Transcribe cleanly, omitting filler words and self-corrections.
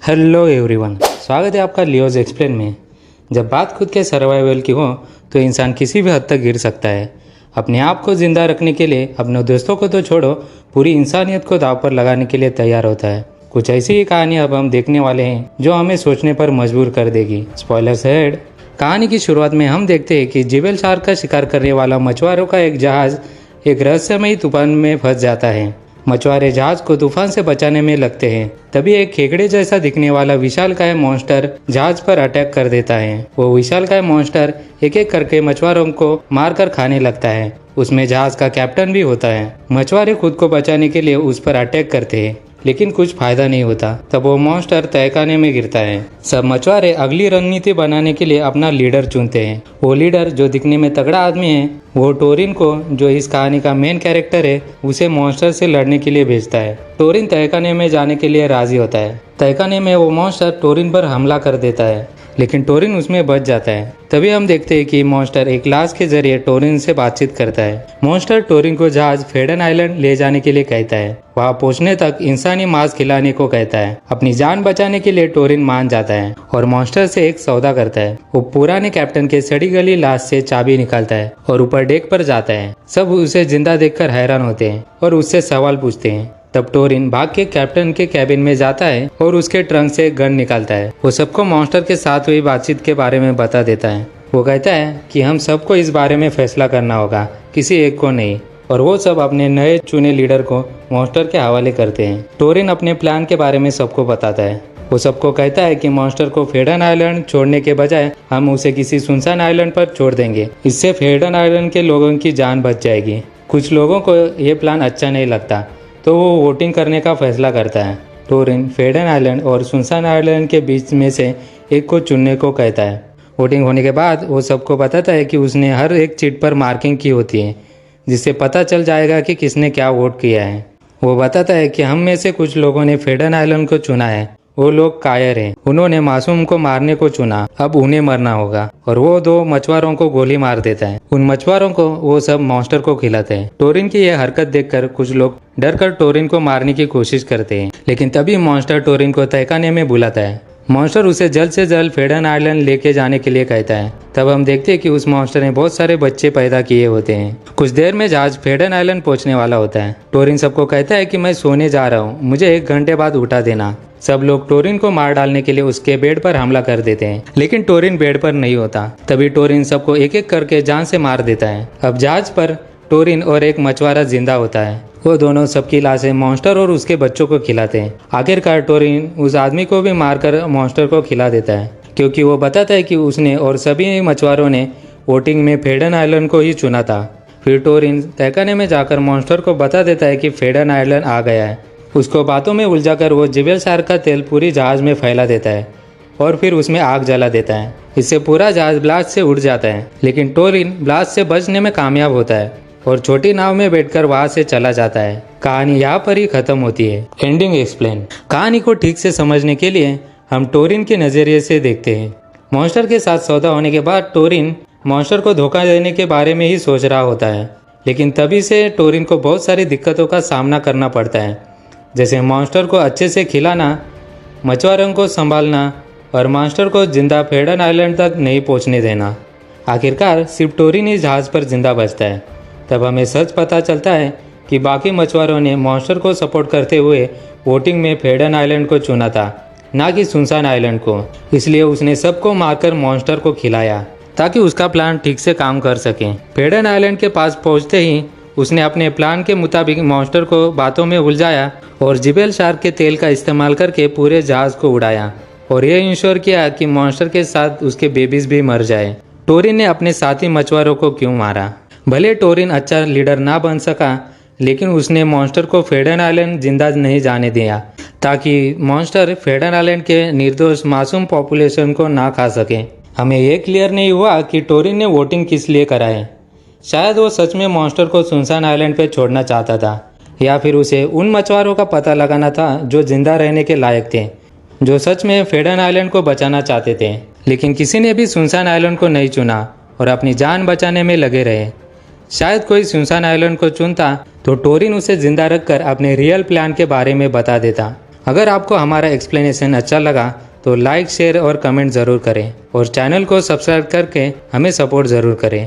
Hello everyone, स्वागत है आपका लियोज एक्सप्लेन में। जब बात खुद के सर्वाइवल की हो तो इंसान किसी भी हद तक गिर सकता है। अपने आप को जिंदा रखने के लिए अपने दोस्तों को तो छोड़ो, पूरी इंसानियत को दांव पर लगाने के लिए तैयार होता है। कुछ ऐसी ही कहानी अब हम देखने वाले हैं जो हमें सोचने पर मजबूर कर देगी। Spoilers ahead. कहानी की शुरुआत में हम देखते हैं कि जिबेल शार्क का शिकार करने वाला मछुआरों का एक जहाज एक रहस्यमयी तूफान में फंस जाता है। मछुआरे जहाज को तूफान से बचाने में लगते हैं। तभी एक खेकड़े जैसा दिखने वाला विशालकाय मॉन्स्टर जहाज पर अटैक कर देता है। वो विशालकाय मॉन्स्टर एक एक करके मछुआरों को मारकर खाने लगता है। उसमें जहाज का कैप्टन भी होता है। मछुआरे खुद को बचाने के लिए उस पर अटैक करते हैं, लेकिन कुछ फायदा नहीं होता। तब वो मॉन्स्टर तहखाने में गिरता है। सब मछुआरे अगली रणनीति बनाने के लिए अपना लीडर चुनते हैं। वो लीडर जो दिखने में तगड़ा आदमी है, वो टोरिन को, जो इस कहानी का मेन कैरेक्टर है, उसे मॉन्स्टर से लड़ने के लिए भेजता है। टोरिन तहखाने में जाने के लिए राजी होता है। तहखाने में वो मॉन्स्टर टोरिन पर हमला कर देता है, लेकिन टोरिन उसमें बच जाता है। तभी हम देखते हैं कि मॉन्स्टर एक लाश के जरिए टोरिन से बातचीत करता है। मॉन्स्टर टोरिन को जहाज फेडन आइलैंड ले जाने के लिए कहता है। वहां पहुंचने तक इंसानी मांस खिलाने को कहता है। अपनी जान बचाने के लिए टोरिन मान जाता है और मॉन्स्टर से एक सौदा करता है। वो पुराने कैप्टन के सड़ी गली लाश से चाबी निकालता है और ऊपर डेक पर जाता है। सब उसे जिंदा देखकर हैरान होते हैं और उससे सवाल पूछते हैं। तब टोरिन भाग के कैप्टन के कैबिन में जाता है और उसके ट्रंक से गन निकालता है। वो सबको मॉन्स्टर के साथ हुई बातचीत के बारे में बता देता है। वो कहता है कि हम सबको इस बारे में फैसला करना होगा, किसी एक को नहीं। और वो सब अपने नए चुने लीडर को मॉन्स्टर के हवाले करते हैं। टोरिन अपने प्लान के बारे में सबको बताता है। वो सबको कहता है कि मॉन्स्टर को फेडन आइलैंड छोड़ने के बजाय हम उसे किसी सुनसान आइलैंड पर छोड़ देंगे। इससे फेडन आइलैंड के लोगों की जान बच जाएगी। कुछ लोगों को ये प्लान अच्छा नहीं लगता, तो वो वोटिंग करने का फैसला करता है। टोरिन फेडन आइलैंड और सुनसान आइलैंड के बीच में से एक को चुनने को कहता है। वोटिंग होने के बाद वो सबको बताता है कि उसने हर एक चिट पर मार्किंग की होती है, जिससे पता चल जाएगा कि किसने क्या वोट किया है। वो बताता है कि हम में से कुछ लोगों ने फेडन आइलैंड को चुना है। वो लोग कायर हैं। उन्होंने मासूम को मारने को चुना, अब उन्हें मरना होगा। और वो दो मछुआरों को गोली मार देता है। उन मछुआरों को वो सब मॉन्स्टर को खिलाते हैं। टोरिन की यह हरकत देखकर कुछ लोग डरकर टोरिन को मारने की कोशिश करते हैं, लेकिन तभी मॉन्स्टर टोरिन को तहखाने में बुलाता है। मॉन्स्टर उसे जल्द से जल्द फेडन आइलैंड लेके जाने के लिए कहता है। तब हम देखते हैं कि उस मॉन्स्टर ने बहुत सारे बच्चे पैदा किए होते हैं। कुछ देर में जहाज फेडन आइलैंड पहुंचने वाला होता है। टोरिन सबको कहता है कि मैं सोने जा रहा हूँ, मुझे 1 घंटे बाद उठा देना। सब लोग टोरिन को मार डालने के लिए उसके बेड पर हमला कर देते हैं, लेकिन टोरिन बेड पर नहीं होता। तभी टोरिन सबको एक एक करके जान से मार देता है। अब जहाज पर टोरिन और एक मछुआरा जिंदा होता है। वो दोनों सबकी लाशें मॉन्स्टर और उसके बच्चों को खिलाते हैं। आखिरकार टोरिन उस आदमी को भी मारकर मॉन्स्टर को खिला देता है, क्योंकि वो बताता है कि उसने और सभी मछुआरों ने वोटिंग में फेडन आइलैंड को ही चुना था। फिर टोरिन तहखाने में जाकर मॉन्स्टर को बता देता है कि फेडन आइलैंड आ गया है। उसको बातों में उलझाकर वो जिबेल शार्क का तेल पूरी जहाज में फैला देता है और फिर उसमें आग जला देता है। इससे पूरा जहाज ब्लास्ट से उड़ जाता है, लेकिन टोरिन ब्लास्ट से बचने में कामयाब होता है और छोटी नाव में बैठकर वहां से चला जाता है। कहानी यहाँ पर ही खत्म होती है। Ending explain. कहानी को ठीक से समझने के लिए हम टोरिन के नजरिए से देखते हैं। मॉन्स्टर के साथ सौदा होने के बाद टोरिन मॉन्स्टर को धोखा देने के बारे में ही सोच रहा होता है, लेकिन तभी से टोरिन को बहुत सारी दिक्कतों का सामना करना पड़ता है, जैसे मॉन्स्टर को अच्छे से खिलाना, मछुआरों को संभालना और मॉन्स्टर को जिंदा फेडन आइलैंड तक नहीं पहुंचने देना। आखिरकार सिर्फ टोरिन ही जहाज पर जिंदा बचता है। तब हमें सच पता चलता है कि बाकी मछुआरों ने मॉन्स्टर को सपोर्ट करते हुए वोटिंग में फेडन आइलैंड को चुना था, ना कि सुनसान आइलैंड को। इसलिए उसने सबको मारकर मॉन्स्टर को खिलाया ताकि उसका प्लान ठीक से काम कर सके। फेडन आइलैंड के पास पहुंचते ही उसने अपने प्लान के मुताबिक मॉन्स्टर को बातों में उलझाया और जिबेल शार्क के तेल का इस्तेमाल करके पूरे जहाज को उड़ाया और ये इंश्योर किया कि मॉन्स्टर के साथ उसके बेबीज भी मर जाए। टोरिन ने अपने साथी मछुआरों को क्यों मारा? भले टोरिन अच्छा लीडर ना बन सका, लेकिन उसने मॉन्स्टर को फेडन आइलैंड जिंदा नहीं जाने दिया, ताकि मॉन्स्टर फेडन आइलैंड के निर्दोष मासूम पॉपुलेशन को ना खा सके। हमें ये क्लियर नहीं हुआ कि टोरिन ने वोटिंग किस लिए करा है। शायद वो सच में मॉन्स्टर को सुनसान आइलैंड पे छोड़ना चाहता था, या फिर उसे उन मछुआरों का पता लगाना था जो जिंदा रहने के लायक थे, जो सच में फेडन आइलैंड को बचाना चाहते थे। लेकिन किसी ने भी सुनसान आइलैंड को नहीं चुना और अपनी जान बचाने में लगे रहे। शायद कोई सुनसान आइलैंड को चुनता तो टोरिन उसे जिंदा रखकर अपने रियल प्लान के बारे में बता देता। अगर आपको हमारा एक्सप्लेनेशन अच्छा लगा तो लाइक शेयर और कमेंट ज़रूर करें और चैनल को सब्सक्राइब करके हमें सपोर्ट ज़रूर करें।